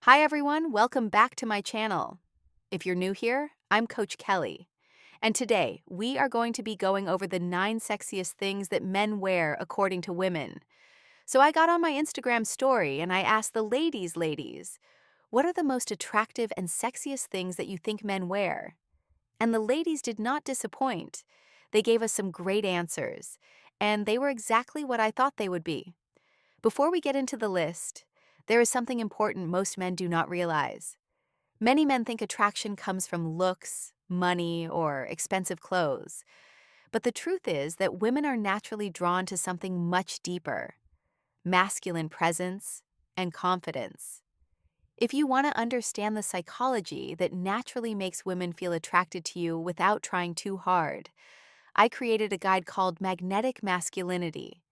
Hi everyone, welcome back to my channel. If you're new here, I'm Coach Kelly, and today we are going to be going over the 9 sexiest things that men wear according to women. So I got on my Instagram story and I asked the ladies, what are the most attractive and sexiest things that you think men wear? And the ladies did not disappoint. They gave us some great answers, and they were exactly what I thought they would be. Before we get into the list, there is something important most men do not realize. Many men think attraction comes from looks, money, or expensive clothes. But the truth is that women are naturally drawn to something much deeper: masculine presence and confidence. If you want to understand the psychology that naturally makes women feel attracted to you without trying too hard, I created a guide called Magnetic Masculinity: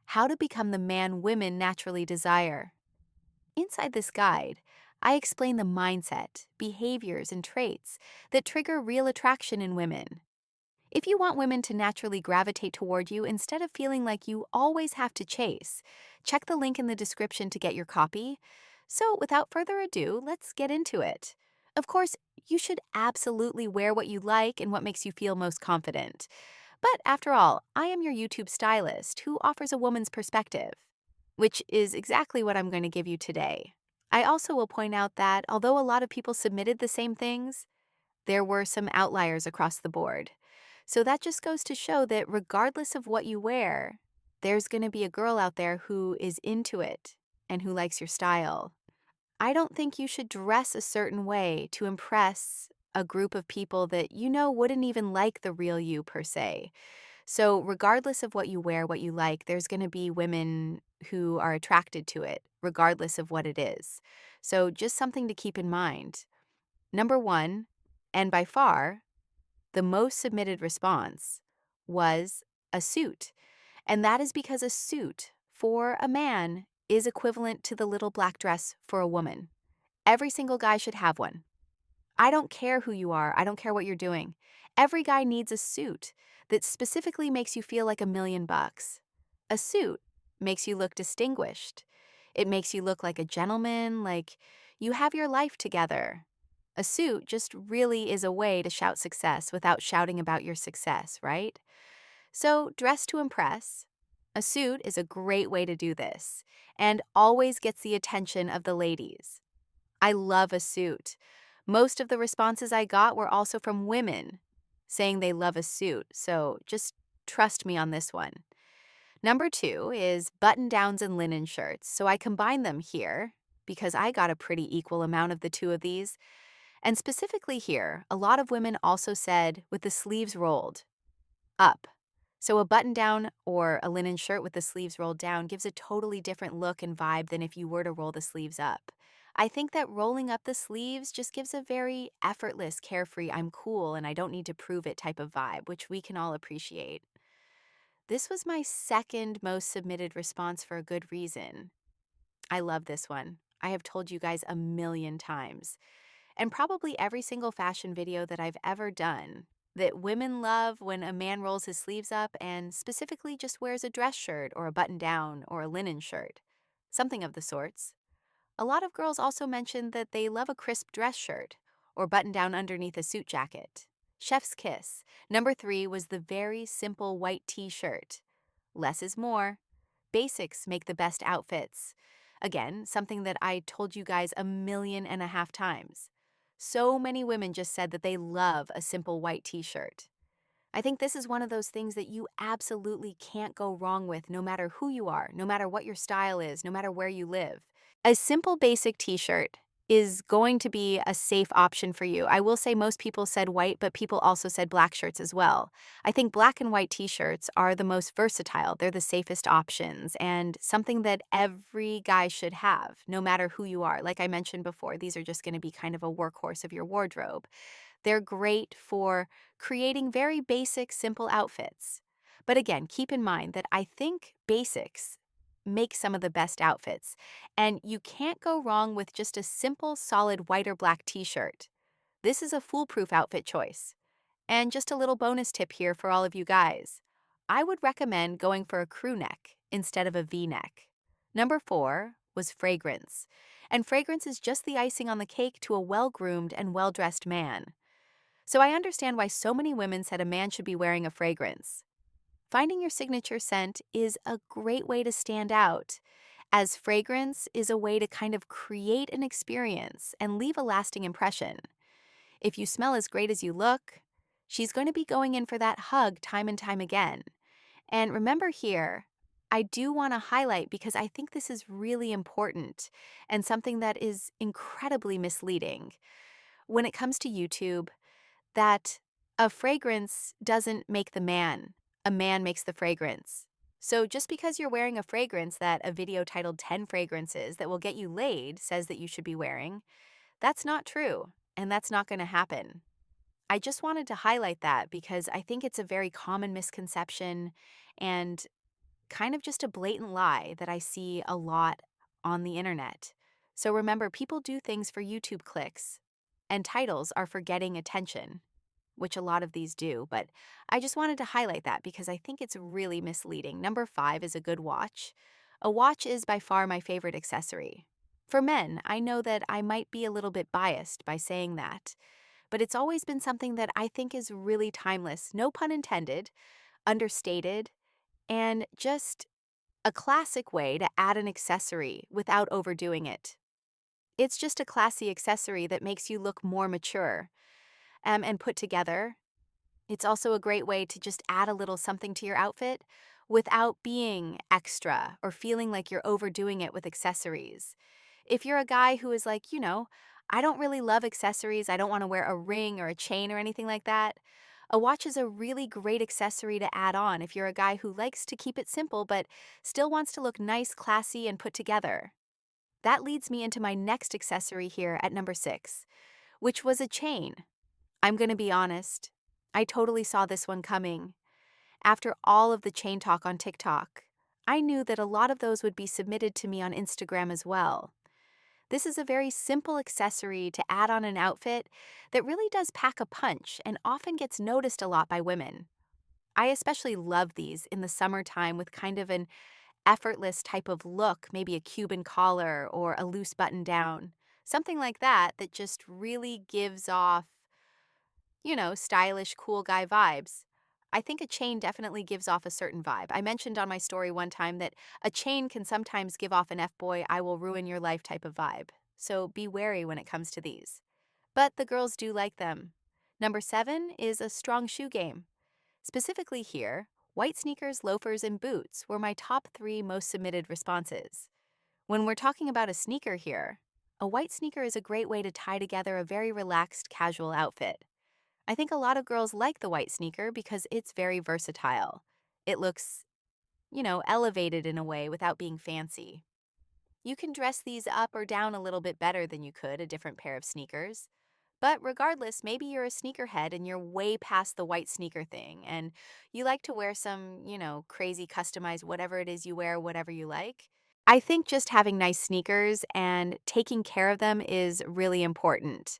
How to Become the Man Women Naturally Desire. Inside this guide, I explain the mindset, behaviors, and traits that trigger real attraction in women. If you want women to naturally gravitate toward you instead of feeling like you always have to chase, check the link in the description to get your copy. So, without further ado, let's get into it. Of course, you should absolutely wear what you like and what makes you feel most confident. But after all, I am your YouTube stylist who offers a woman's perspective, which is exactly what I'm going to give you today. I also will point out that although a lot of people submitted the same things, there were some outliers across the board. So that just goes to show that regardless of what you wear, there's going to be a girl out there who is into it and who likes your style. I don't think you should dress a certain way to impress a group of people that you know wouldn't even like the real you per se. So, regardless of what you wear, what you like, there's going to be women who are attracted to it, regardless of what it is. So, just something to keep in mind. Number one, and by far, the most submitted response was a suit. And that is because a suit for a man is equivalent to the little black dress for a woman. Every single guy should have one. I don't care who you are. I don't care what you're doing. Every guy needs a suit that specifically makes you feel like $1,000,000. A suit makes you look distinguished. It makes you look like a gentleman, like you have your life together. A suit just really is a way to shout success without shouting about your success, right? So, dress to impress. A suit is a great way to do this and always gets the attention of the ladies. I love a suit. Most of the responses I got were also from women saying they love a suit, so just trust me on this one. Number two is button downs and linen shirts, so I combine them here because I got a pretty equal amount of the two of these. And specifically here, a lot of women also said with the sleeves rolled up. So a button down or a linen shirt with the sleeves rolled down gives a totally different look and vibe than if you were to roll the sleeves up. I think that rolling up the sleeves just gives a very effortless, carefree, I'm cool and I don't need to prove it type of vibe, which we can all appreciate. This was my second most submitted response for a good reason. I love this one. I have told you guys a million times, and probably every single fashion video that I've ever done, that women love when a man rolls his sleeves up and specifically just wears a dress shirt or a button down or a linen shirt. Something of the sorts. A lot of girls also mentioned that they love a crisp dress shirt or button down underneath a suit jacket. Chef's kiss. Number three was the very simple white t-shirt. Less is more. Basics make the best outfits. Again, something that I told you guys 1.5 million times. So many women just said that they love a simple white t-shirt. I think this is one of those things that you absolutely can't go wrong with no matter who you are, no matter what your style is, no matter where you live. A simple basic t-shirt is going to be a safe option for you. I will say most people said white, but people also said black shirts as well. I think black and white t-shirts are the most versatile. They're the safest options and something that every guy should have, no matter who you are. Like I mentioned before, these are just going to be kind of a workhorse of your wardrobe. They're great for creating very basic, simple outfits. But again, keep in mind that I think basics make some of the best outfits, and you can't go wrong with just a simple, solid white or black t-shirt. This is a foolproof outfit choice. And just a little bonus tip here for all of you guys. I would recommend going for a crew neck instead of a V-neck. Number four was fragrance. And fragrance is just the icing on the cake to a well-groomed and well-dressed man. So I understand why so many women said a man should be wearing a fragrance. Finding your signature scent is a great way to stand out, as fragrance is a way to kind of create an experience and leave a lasting impression. If you smell as great as you look, she's going to be going in for that hug time and time again. And remember here, I do want to highlight because I think this is really important and something that is incredibly misleading when it comes to YouTube, that a fragrance doesn't make the man. A man makes the fragrance. So just because you're wearing a fragrance that a video titled 10 fragrances that will get you laid says that you should be wearing, that's not true, and that's not going to happen. I just wanted to highlight that because I think it's a very common misconception and kind of just a blatant lie that I see a lot on the internet. So remember, people do things for YouTube clicks, and titles are for getting attention, which a lot of these do, but I just wanted to highlight that because I think it's really misleading. Number 5 is a good watch. A watch is by far my favorite accessory. For men, I know that I might be a little bit biased by saying that, but it's always been something that I think is really timeless, no pun intended, understated, and just a classic way to add an accessory without overdoing it. It's just a classy accessory that makes you look more mature and put together. It's also a great way to just add a little something to your outfit without being extra or feeling like you're overdoing it with accessories. If you're a guy who is like, I don't really love accessories, I don't want to wear a ring or a chain or anything like that, a watch is a really great accessory to add on if you're a guy who likes to keep it simple but still wants to look nice, classy, and put together. That leads me into my next accessory here at number 6, which was a chain. I'm going to be honest, I totally saw this one coming. After all of the chain talk on TikTok, I knew that a lot of those would be submitted to me on Instagram as well. This is a very simple accessory to add on an outfit that really does pack a punch and often gets noticed a lot by women. I especially love these in the summertime with kind of an effortless type of look, maybe a Cuban collar or a loose button down. Something like that that just really gives off, stylish, cool guy vibes. I think a chain definitely gives off a certain vibe. I mentioned on my story one time that a chain can sometimes give off an F-boy, I will ruin your life type of vibe. So be wary when it comes to these. But the girls do like them. Number 7 is a strong shoe game. Specifically here, white sneakers, loafers, and boots were my top 3 most submitted responses. When we're talking about a sneaker here, a white sneaker is a great way to tie together a very relaxed, casual outfit. I think a lot of girls like the white sneaker because it's very versatile. It looks, elevated in a way without being fancy. You can dress these up or down a little bit better than you could a different pair of sneakers. But regardless, maybe you're a sneakerhead and you're way past the white sneaker thing and you like to wear some, crazy customized whatever it is you wear, whatever you like. I think just having nice sneakers and taking care of them is really important.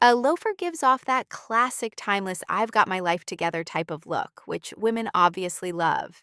A loafer gives off that classic timeless I've got my life together type of look, which women obviously love.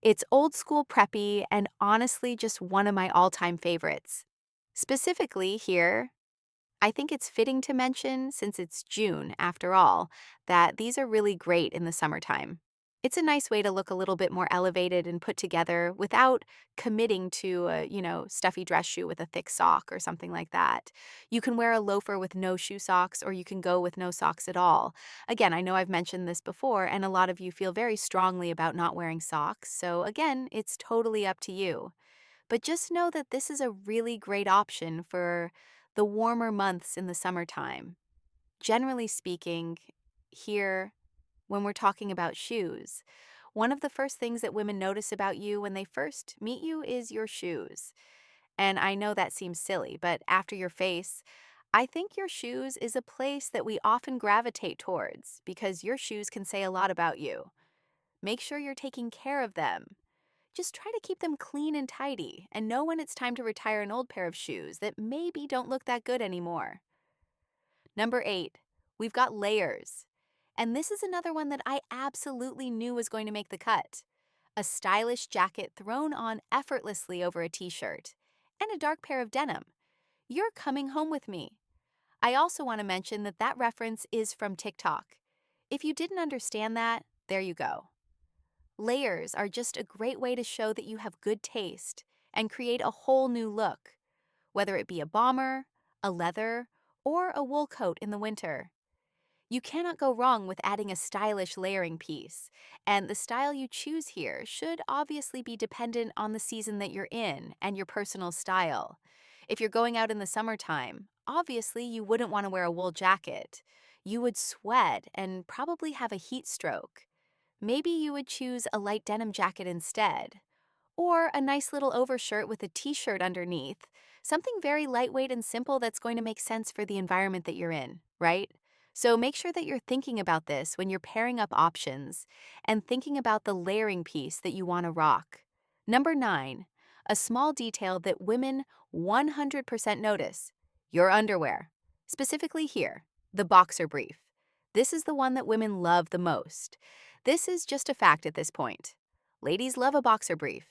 It's old school preppy and honestly just one of my all-time favorites. Specifically here, I think it's fitting to mention, since it's June after all, that these are really great in the summertime. It's a nice way to look a little bit more elevated and put together without committing to a, stuffy dress shoe with a thick sock or something like that. You can wear a loafer with no shoe socks or you can go with no socks at all. Again, I know I've mentioned this before and a lot of you feel very strongly about not wearing socks, so again, it's totally up to you. But just know that this is a really great option for the warmer months in the summertime. Generally speaking, here, when we're talking about shoes, one of the first things that women notice about you when they first meet you is your shoes. And I know that seems silly, but after your face, I think your shoes is a place that we often gravitate towards because your shoes can say a lot about you. Make sure you're taking care of them. Just try to keep them clean and tidy and know when it's time to retire an old pair of shoes that maybe don't look that good anymore. Number 8, we've got layers. And this is another one that I absolutely knew was going to make the cut. A stylish jacket thrown on effortlessly over a t-shirt and a dark pair of denim. you're coming home with me. I also want to mention that that reference is from TikTok. If you didn't understand that, there you go. Layers are just a great way to show that you have good taste and create a whole new look, whether it be a bomber, a leather, or a wool coat in the winter. You cannot go wrong with adding a stylish layering piece, and the style you choose here should obviously be dependent on the season that you're in and your personal style. If you're going out in the summertime, obviously you wouldn't want to wear a wool jacket. You would sweat and probably have a heat stroke. Maybe you would choose a light denim jacket instead, or a nice little overshirt with a t-shirt underneath. Something very lightweight and simple that's going to make sense for the environment that you're in, right? So make sure that you're thinking about this when you're pairing up options and thinking about the layering piece that you want to rock. Number 9, a small detail that women 100% notice: your underwear. Specifically here, the boxer brief. This is the one that women love the most. This is just a fact at this point. Ladies love a boxer brief.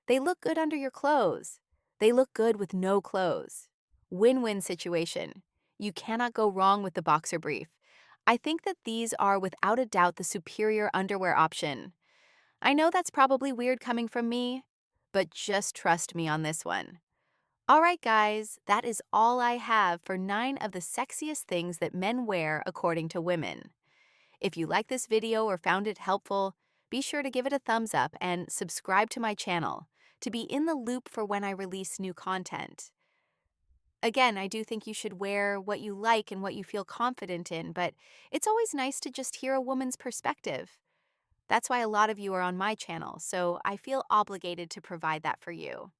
They look good under your clothes. They look good with no clothes. Win-win situation. You cannot go wrong with the boxer brief. I think that these are without a doubt the superior underwear option. I know that's probably weird coming from me, but just trust me on this one. All right, guys, that is all I have for 9 of the sexiest things that men wear according to women. If you like this video or found it helpful, be sure to give it a thumbs up and subscribe to my channel to be in the loop for when I release new content. Again, I do think you should wear what you like and what you feel confident in, but it's always nice to just hear a woman's perspective. That's why a lot of you are on my channel, so I feel obligated to provide that for you.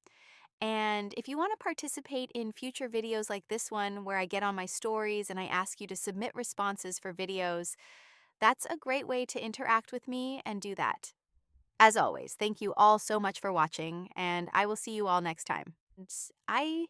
And if you want to participate in future videos like this one, where I get on my stories and I ask you to submit responses for videos, that's a great way to interact with me and do that. As always, thank you all so much for watching, and I will see you all next time. I